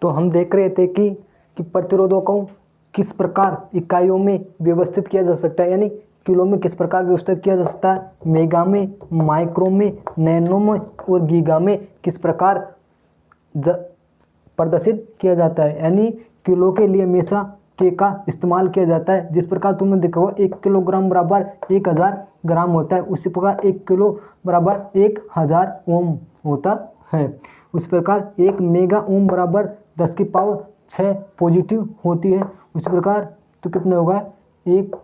तो हम देख रहे थे कि प्रतिरोधों को किस प्रकार इकाइयों में व्यवस्थित किया जा सकता है, यानी किलो में किस प्रकार व्यवस्थित किया जा सकता है, मेगा में, माइक्रो में, नैनो में और गीगा में किस प्रकार प्रदर्शित किया जाता है। यानी किलो के लिए हमेशा के का इस्तेमाल किया जाता है। जिस प्रकार तुमने देखा होगा 1 किलोग्राम बराबर 1000 ग्राम होता है, उसी प्रकार 1 किलो बराबर 1000 ओम होता है। उस प्रकार 1 मेगा ओम बराबर 10 की पावर 6 पॉजिटिव होती है। उस प्रकार तो कितने होगा 1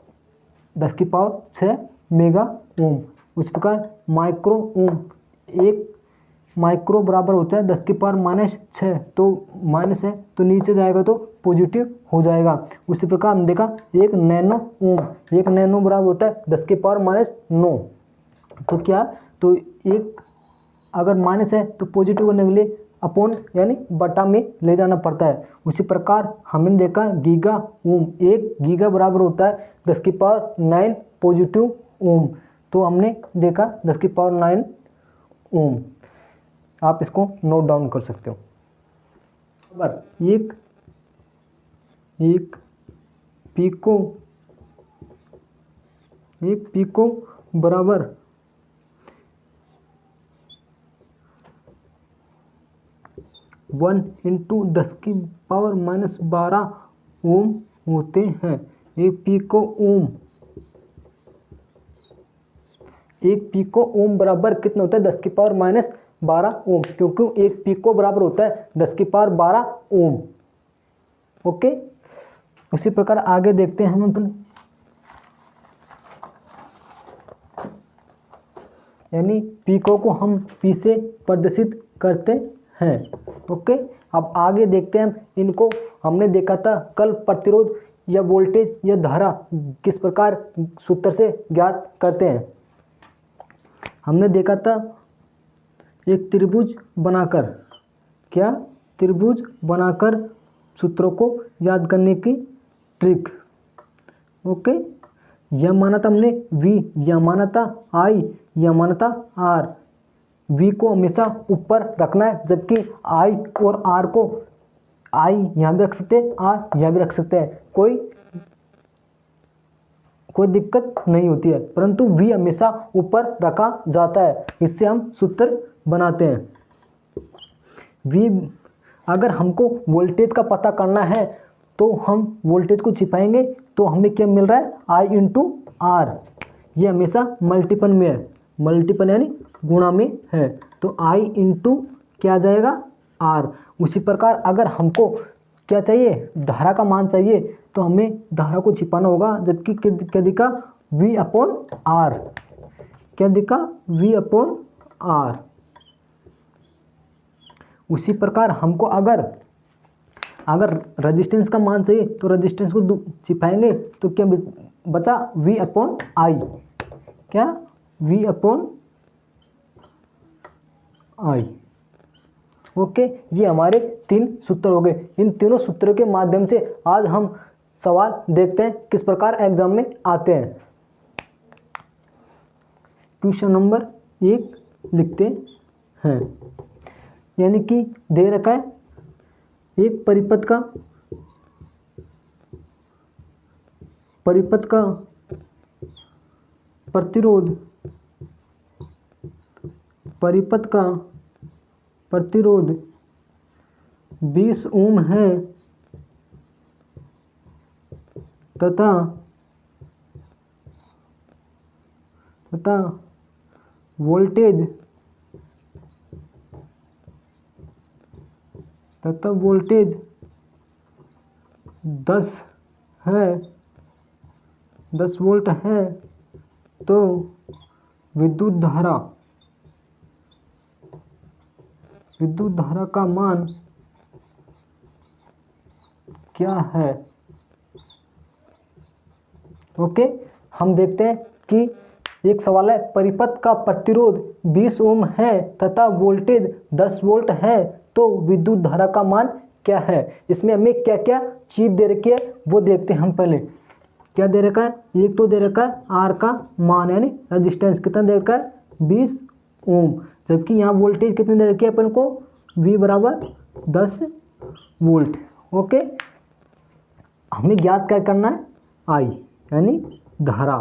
10 की पावर 6 मेगा ओम। उस प्रकार माइक्रो ओम, 1 माइक्रो बराबर होता है 10 की पावर -6, तो माइनस है तो नीचे जाएगा तो पॉजिटिव हो जाएगा। उसी प्रकार हमने देखा 1 नैनो ओम, 1 नैनो बराबर होता है 10 की पावर -9, तो क्या तो 1 अगर माइनस है तो पॉजिटिव करने के लिए अपॉन यानी बटा में ले जाना पड़ता है। उसी प्रकार हमने देखा गीगा ओम, 1 गीगा बराबर होता है 10 की पावर 9 पॉजिटिव ओम, तो हमने देखा 10 की पावर 9 ओम। आप इसको नोट डाउन कर सकते हो। एक पीको बराबर 1 × 10 की पावर -12 ओम होते हैं। एक पिको ओम बराबर कितना होता है 10 की पावर -12 ओम, क्योंकि 1 पिको बराबर होता है 10 की पावर 12 ओम। ओके, उसी प्रकार आगे देखते हैं हम अपन, यानी पिको को हम पी से प्रदर्शित करते हैं। ओके, अब आगे देखते हैं हम इनको। हमने देखा था कल प्रतिरोध या वोल्टेज या धारा किस प्रकार सूत्र से ज्ञात करते हैं। हमने देखा था एक त्रिभुज बनाकर, क्या त्रिभुज बनाकर सूत्रों को याद करने की ट्रिक। ओके, यह माना था हमने V, यह माना था I, यह माना था R। V को हमेशा ऊपर रखना है, जबकि I और R को I यहाँ भी रख सकते हैं, R यहाँ भी रख सकते हैं, कोई दिक्कत नहीं होती है, परंतु V हमेशा ऊपर रखा जाता है। इससे हम सूत्र बनाते हैं। V अगर हमको वोल्टेज का पता करना है तो हम वोल्टेज को छिपाएंगे, तो हमें क्या मिल रहा है I × R। ये हमेशा मल्टीपल में है, मल्टीपल यानी गुणा में है, तो I × क्या आ जाएगा R। उसी प्रकार अगर हमको क्या चाहिए धारा का मान चाहिए, तो हमें धारा को छिपाना होगा, जबकि क्या दिखा V/R, क्या दिखा V/R। उसी प्रकार हमको अगर रेजिस्टेंस का मान चाहिए तो रेजिस्टेंस को छिपाएंगे, तो क्या बचा V/I, क्या V/I। ओके, ये हमारे 3 सूत्र हो गए। इन तीनों सूत्रों के माध्यम से आज हम सवाल देखते हैं किस प्रकार एग्जाम में आते हैं। क्वेश्चन नंबर 1 लिखते हैं, यानी कि दे रखा है एक परिपथ का प्रतिरोध, परिपथ का प्रतिरोध 20 ओम है तथा वोल्टेज 10 वोल्ट है, तो विद्युत धारा का मान क्या है। ओके, हम देखते हैं कि एक सवाल है परिपथ का प्रतिरोध 20 ओम है तथा वोल्टेज 10 वोल्ट है, तो विद्युत धारा का मान क्या है। इसमें हमें क्या क्या चीज दे रखी है वो देखते हैं हम। पहले क्या दे रखा है, एक तो दे रखा है R का मान यानी रेजिस्टेंस कितना दे रखा है 20 ओम, जबकि यहाँ वोल्टेज कितनी दे रखी है अपन को V = 10 वोल्ट। ओके, हमें ज्ञात क्या करना है, आई यानी धारा।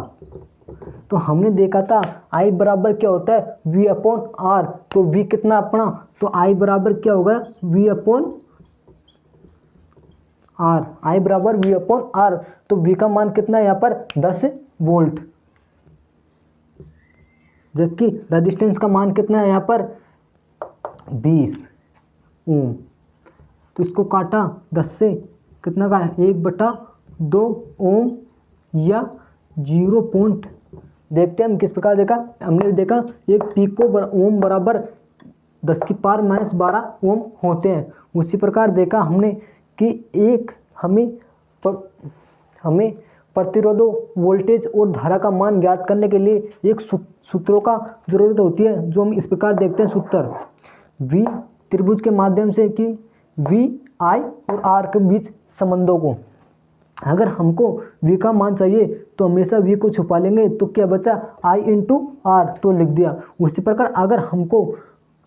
तो हमने देखा था आई बराबर क्या होता है, वी अपॉन आर। तो वी कितना अपना, तो आई बराबर क्या होगा, वी अपॉन आर। आई बराबर वी अपॉन आर। तो वी का मान कितना है यहाँ पर 10 वोल्ट, जबकि रेजिस्टेंस का मान कितना है यहाँ पर 20 ओम। तो इसको काटा 10 से, कितना का है 1/2 ओम या 0. देखते हैं हम किस प्रकार देखा, हमने देखा एक पिको ओम बराबर 10⁻⁻12 ओम होते हैं। उसी प्रकार देखा हमने कि एक हमें प्रतिरोधों, वोल्टेज और धारा का मान ज्ञात करने के लिए एक सूत्रों का जरूरत होती है, जो हम इस प्रकार देखते हैं। सूत्र वी त्रिभुज के माध्यम से कि वी आई और आर के बीच संबंधों को, अगर हमको v का मान चाहिए तो हमेशा v को छुपा लेंगे, तो क्या बचा i इंटू आर, तो लिख दिया। उसी प्रकार अगर हमको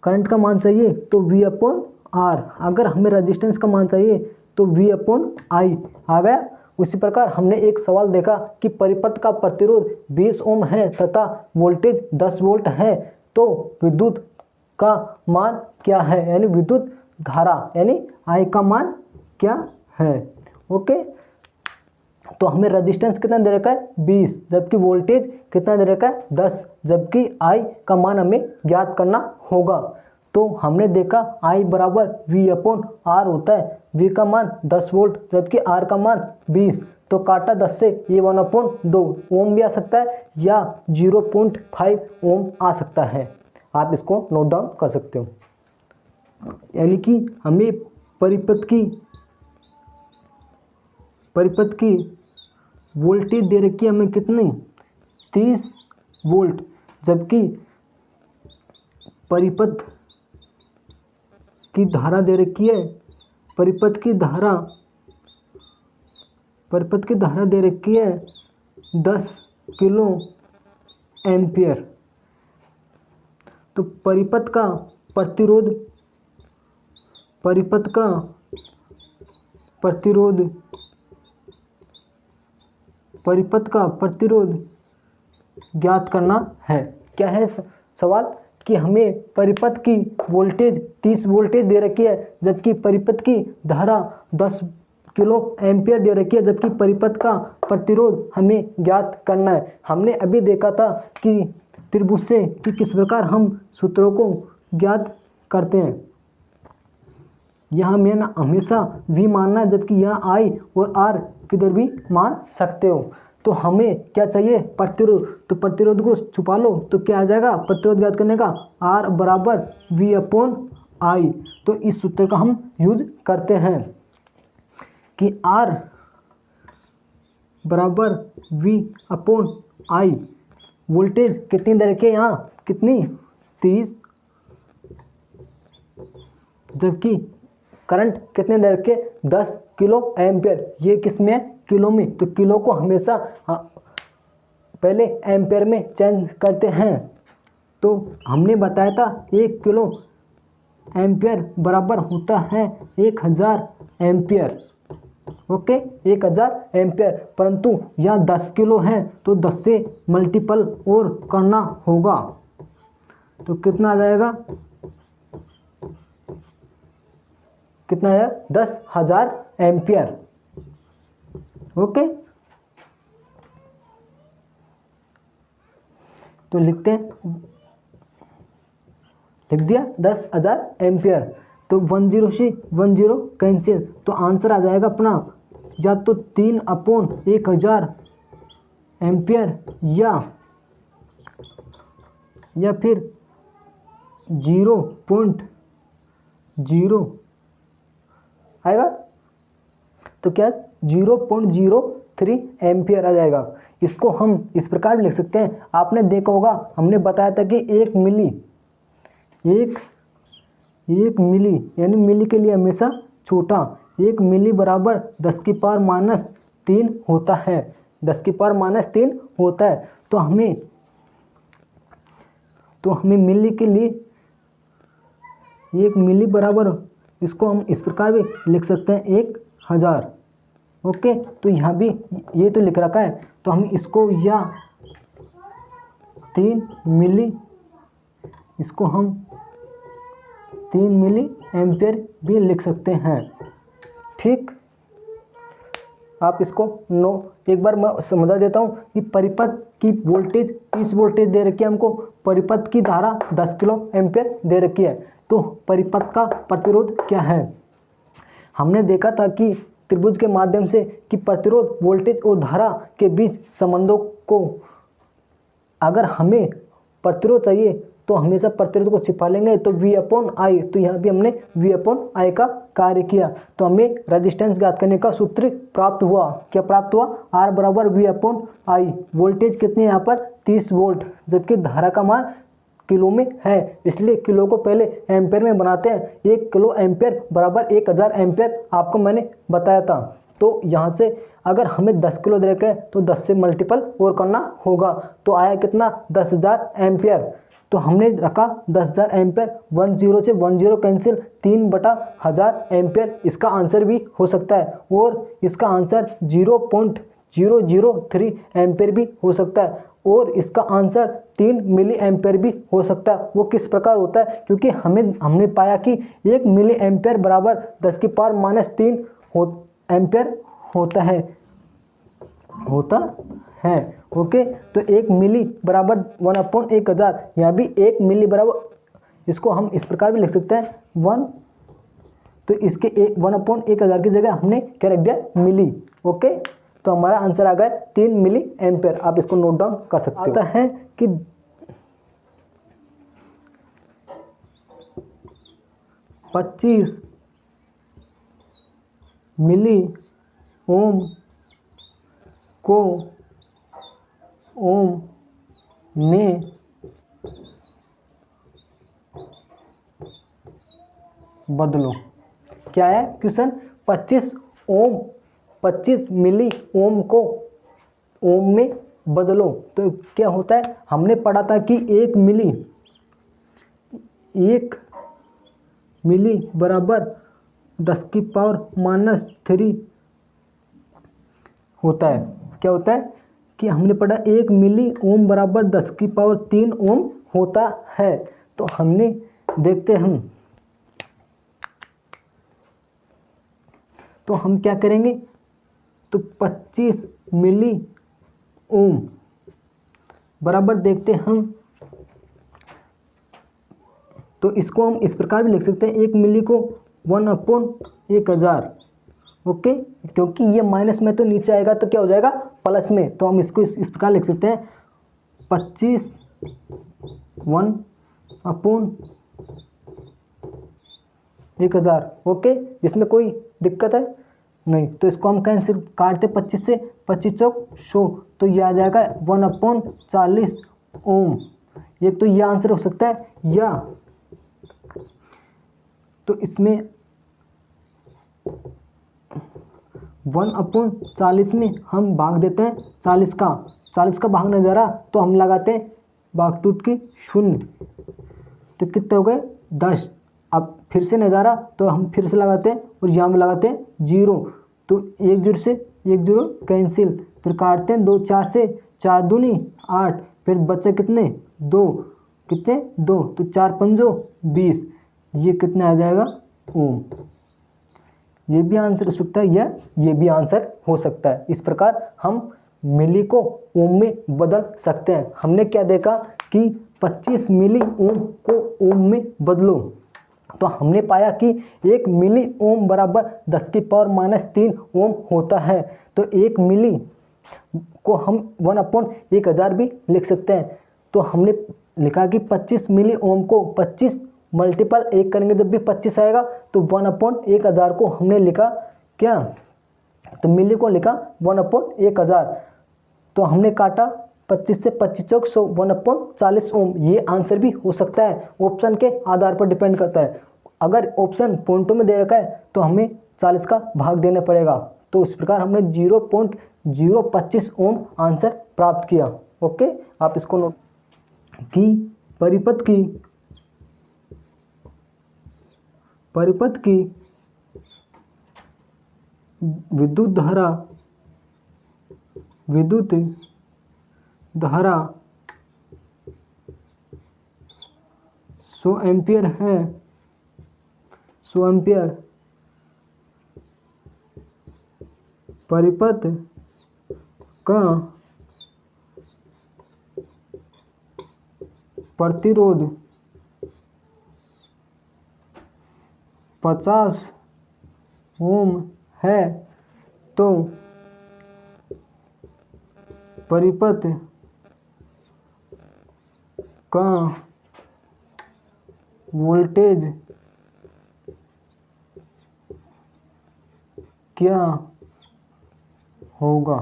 करंट का मान चाहिए तो v अपॉन आर, अगर हमें रेजिस्टेंस का मान चाहिए तो v अपॉन आई आ गया। उसी प्रकार हमने एक सवाल देखा कि परिपथ का प्रतिरोध 20 ओम है तथा वोल्टेज 10 वोल्ट है, तो विद्युत का मान क्या है, यानी विद्युत धारा यानी आई का मान क्या है। ओके, तो हमें रेजिस्टेंस कितना दे रखा है 20, जबकि वोल्टेज कितना दे रखा है 10, जबकि आई का मान हमें ज्ञात करना होगा। तो हमने देखा आई बराबर वी अपॉन आर होता है, वी का मान 10 वोल्ट जबकि आर का मान 20। तो काटा 10 से, ये 1/2 ओम भी आ सकता है या 0.5 ओम आ सकता है। आप इसको नोट डाउन कर सकते हो। यानी कि हमें परिपथ की वोल्टेज दे रखी है हमें कितनी 30 वोल्ट, जबकि परिपथ की धारा दे रखी है, परिपथ की धारा दे रखी है 10 किलो एम्पियर। तो परिपथ का प्रतिरोध ज्ञात करना है। क्या है सवाल कि हमें परिपथ की वोल्टेज 30 वोल्टेज दे रखी है, जबकि परिपथ की धारा 10 किलो एम्पियर दे रखी है, जबकि परिपथ का प्रतिरोध हमें ज्ञात करना है। हमने अभी देखा था कि त्रिभुज से कि किस प्रकार हम सूत्रों को ज्ञात करते हैं। यहाँ में ना हमेशा v मानना है, जबकि यहाँ i और r किधर भी मान सकते हो। तो हमें क्या चाहिए प्रतिरोध, तो प्रतिरोध को छुपा लो तो क्या आ जाएगा प्रतिरोध ज्ञात करने का, r बराबर v अपॉन आई। तो इस सूत्र का हम यूज करते हैं कि r बराबर v अपॉन आई। वोल्टेज कितनी दे रखी है यहाँ, कितनी 30, जबकि करंट कितने दे रखे 10 किलो एम्पियर। ये किस में है, किलो में। तो किलो को हमेशा पहले एम्पियर में चेंज करते हैं। तो हमने बताया था 1 किलो एम्पियर बराबर होता है 1000 एम्पियर। ओके, 1000 एम्पियर, परंतु यहाँ 10 किलो है तो 10 से मल्टीपल और करना होगा। तो कितना आ जाएगा, कितना है 10,000 एम्पियर। ओके, तो लिखते हैं, लिख दिया 10,000 एम्पियर। तो 10 से 10 कैंसिल, तो आंसर आ जाएगा अपना या तो 3/1000 एम्पियर या फिर 0.0 आएगा। तो क्या 0.03 एम्पियर आ जाएगा। इसको हम इस प्रकार भी लिख सकते हैं। आपने देखा होगा, हमने बताया था कि 1 मिली यानी मिली के लिए हमेशा छोटा, 1 मिली बराबर 10⁻³ होता है, 10⁻³ होता है। तो हमें मिली के लिए 1 मिली बराबर इसको हम इस प्रकार भी लिख सकते हैं 1000। ओके, तो यहाँ भी ये तो लिख रखा है, तो हम इसको या 3 मिली, इसको हम 3 मिली एम्पियर भी लिख सकते हैं। ठीक, आप इसको एक बार मैं समझा देता हूँ कि परिपथ की वोल्टेज, इस वोल्टेज दे रखी है हमको, परिपथ की धारा 10 किलो एम्पियर दे रखी है। तो परिपथ का प्रतिरोध क्या है? हमने देखा था कि त्रिभुज के माध्यम से कि प्रतिरोध वोल्टेज और धारा के बीच संबंधों को, अगर हमें प्रतिरोध चाहिए तो हमेशा प्रतिरोध को छिपा लेंगे, तो V/I। तो यहाँ भी हमने V/I का कार्य किया, तो हमें रेजिस्टेंस ज्ञात करने का सूत्र प्राप्त हुआ। क्या प्राप्त हुआ? R बराबर V/I। वोल्टेज कितनी है यहाँ पर? 30 वोल्ट, जबकि धारा का मान किलो में है, इसलिए किलो को पहले एम्पेयर में बनाते हैं। 1 किलो एम्पेयर बराबर 1000 एम्पेयर आपको मैंने बताया था। तो यहाँ से अगर हमें 10 किलो दे रखे तो 10 से मल्टीपल और करना होगा, तो आया कितना? 10,000 एम्पेयर। तो हमने रखा 10,000 एम्पेयर, 10 से 10 कैंसिल, 3/1000 एम्पेयर इसका आंसर भी हो सकता है, और इसका आंसर 0.003 एम्पेयर भी हो सकता है, और इसका आंसर 3 मिली एम्पेयर भी हो सकता है। वो किस प्रकार होता है? क्योंकि हमने पाया कि 1 मिली एम्पेयर बराबर 10⁻³ एम्पेयर होता है। ओके, तो 1 मिली बराबर 1/1000, यहाँ भी 1 मिली बराबर, इसको हम इस प्रकार भी लिख सकते हैं 1, तो इसके 1/1000 की जगह हमने क्या रख दिया? मिली। ओके, तो हमारा आंसर आ गया 3 मिली एम्पेयर। आप इसको नोट डाउन कर सकते हो। आता है कि 25 मिली ओम को ओम में बदलो। क्या है क्वेश्चन? 25 मिली ओम को ओम में बदलो। तो क्या होता है? हमने पढ़ा था कि 1 मिली बराबर 10⁻³ होता है। क्या होता है कि हमने पढ़ा 1 मिली ओम बराबर 10⁻³ ओम होता है। तो हमने देखते हैं तो हम क्या करेंगे? तो 25 मिली ओम बराबर देखते हम, तो इसको हम इस प्रकार भी लिख सकते हैं, 1 मिली को 1/1000। ओके, क्योंकि ये माइनस में तो नीचे आएगा तो क्या हो जाएगा? प्लस में। तो हम इसको इस प्रकार लिख सकते हैं 25 1/1000। ओके, इसमें कोई दिक्कत है नहीं, तो इसको हम कैंसिल काटते 25 से, 25 चौक 100, तो ये आ जाएगा 1/40 ओम। ये तो ये आंसर हो सकता है, या तो इसमें 1/40 में हम भाग देते हैं 40 का भाग नहीं जा रहा, तो हम लगाते हैं भाग-टूट की 0, तो कितने हो गए? 10। अब फिर से नहीं जा रहा तो हम फिर से लगाते हैं, और यहाँ में लगाते हैं 0, तो 1 0 से 1 0 कैंसिल, फिर काटते हैं 2 4 से, 4 दूनी 8, फिर बच्चे कितने? 2, कितने? 2, तो 4 5 20, ये कितना आ जाएगा? ओम। ये भी आंसर हो सकता है, या ये भी आंसर हो सकता है। इस प्रकार हम मिली को ओम में बदल सकते हैं। हमने क्या देखा कि 25 मिली ओम को ओम में बदलो, तो हमने पाया कि 1 मिली ओम बराबर 10⁻³ ओम होता है। तो 1 मिली को हम 1/1000 भी लिख सकते हैं। तो हमने लिखा कि 25 मिली ओम को 25 मल्टीपल 1 करेंगे जब भी 25 आएगा, तो 1/1000 को हमने लिखा क्या? तो मिली को लिखा 1/1000। तो हमने काटा 25 से, 25 चौक 100, 1/40 ओम। ये आंसर भी हो सकता है, ऑप्शन के आधार पर डिपेंड करता है। अगर ऑप्शन पॉइंटों में दे रखा है तो हमें 40 का भाग देना पड़ेगा। तो इस प्रकार हमने 0.025 ओम आंसर प्राप्त किया। ओके, आप इसको नोट कि परिपथ की परिपथ की विद्युत धारा 100 एम्पियर है, 100 एम्पियर। परिपथ का प्रतिरोध 50 ओम है, तो परिपथ का वोल्टेज क्या होगा।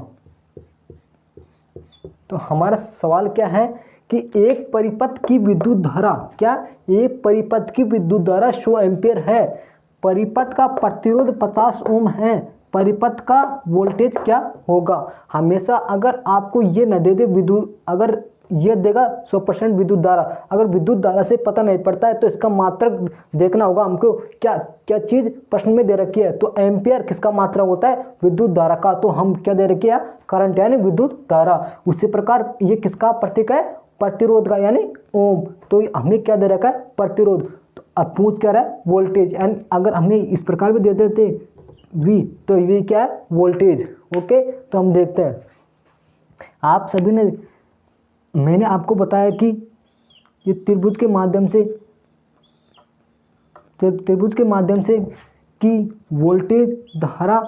तो हमारा सवाल क्या है कि एक परिपथ की विद्युत धारा, क्या एक परिपथ की विद्युत धारा 100 एम्पियर है, परिपथ का प्रतिरोध 50 ओम है, परिपथ का वोल्टेज क्या होगा। हमेशा अगर आपको ये न दे दे विद्युत, अगर ये देगा 100% विद्युत धारा, अगर विद्युत धारा से पता नहीं पड़ता है तो इसका मात्रक देखना होगा हमको, क्या क्या चीज़ प्रश्न में दे रखी है। तो एम्पियर किसका मात्रक होता है, विद्युत धारा का, तो हम क्या दे रखी है, करंट यानी विद्युत धारा। उसी प्रकार ये किसका प्रतीक है, प्रतिरोध का यानी ओम, तो हमें क्या दे रखा है, प्रतिरोध। तो अब पूछ क्या रहा है, वोल्टेज, एंड अगर हमें इस प्रकार भी दे देते V, तो V क्या है, वोल्टेज। ओके, तो हम देखते हैं। आप सभी ने, मैंने आपको बताया कि ये त्रिभुज के माध्यम से कि वोल्टेज, धारा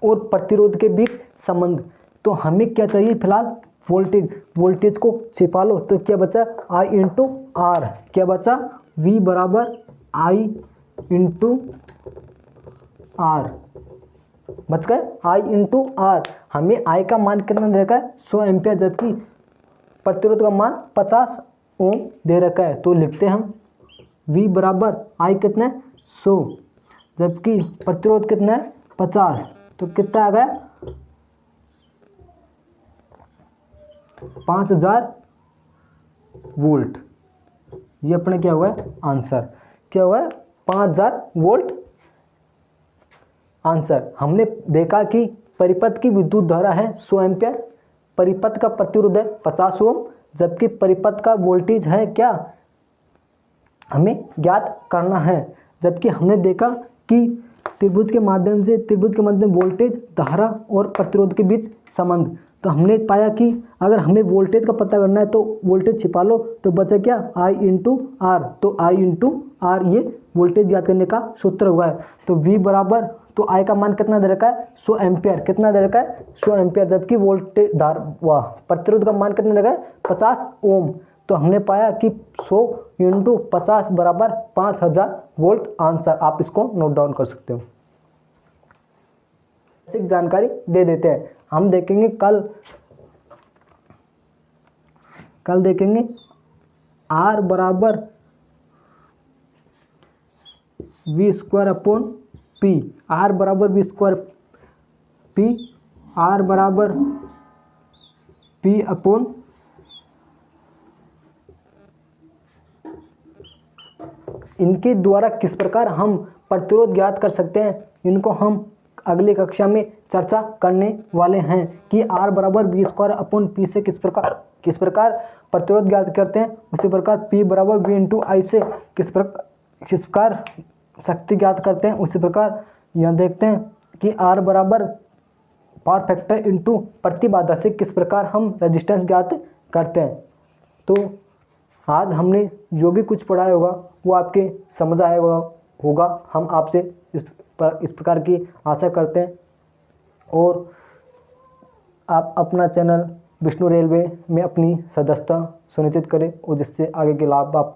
और प्रतिरोध के बीच संबंध। तो हमें क्या चाहिए फिलहाल, वोल्टेज को छिपा लो, तो क्या बचा, I इंटू आर, क्या बचा, V बराबर I इंटू आर, बच गए I इंटू आर। हमें I का मान कितना दे रखा है, 100 एम्पियर, जबकि प्रतिरोध का मान 50 ओम दे रखा है। तो लिखते हैं हम V बराबर I कितना है, 100, जबकि प्रतिरोध कितना है, 50, तो कितना आ गया, 5000 वोल्ट। ये अपने क्या हुआ है, आंसर क्या हुआ है, 5000 वोल्ट आंसर। हमने देखा कि परिपथ की विद्युत धारा है 100 एम्पियर, परिपथ का प्रतिरोध है 50 ओम, जबकि परिपथ का वोल्टेज है क्या, हमें ज्ञात करना है। जबकि हमने देखा कि त्रिभुज के माध्यम वोल्टेज, धारा और प्रतिरोध के बीच संबंध। तो हमने पाया कि अगर हमें वोल्टेज का पता करना है तो वोल्टेज छिपा लो, तो बचा क्या, I इंटू आर। तो I इंटू आर ये वोल्टेज ज्ञात करने का सूत्र हुआ है। तो V बराबर, तो I का मान कितना दे रखा है, 100 एम्पियर, कितना दे रखा है, 100 एम्पियर, जबकि वोल्टेज प्रतिरोध का मान कितना दे रखा है, 50 ओम। तो हमने पाया कि 100 इंटू 50 बराबर 5000 वोल्ट आंसर। आप इसको नोट डाउन कर सकते हो। बेसिक जानकारी दे देते हैं। हम देखेंगे कल देखेंगे R बराबर V square upon P, R बराबर V स्क्वायर P, R बराबर P अपॉन इनके द्वारा किस प्रकार हम प्रतिरोध ज्ञात कर सकते हैं, इनको हम अगली कक्षा में चर्चा करने वाले हैं कि R बराबर V स्क्वायर अपॉन P से किस प्रकार प्रतिरोध ज्ञात करते हैं। उसी प्रकार P बराबर V इंटू I से किस प्रकार शक्ति ज्ञात करते हैं। उसी प्रकार यह देखते हैं कि R बराबर पावर फैक्टर इंटू प्रतिबाधा से किस प्रकार हम रेजिस्टेंस ज्ञात करते हैं। तो आज हमने जो भी कुछ पढ़ाया होगा वो आपके समझ आया होगा। हम आपसे इस प्रकार की आशा करते हैं, और आप अपना चैनल विष्णु रेलवे में अपनी सदस्यता सुनिश्चित करें, और जिससे आगे के लाभ आप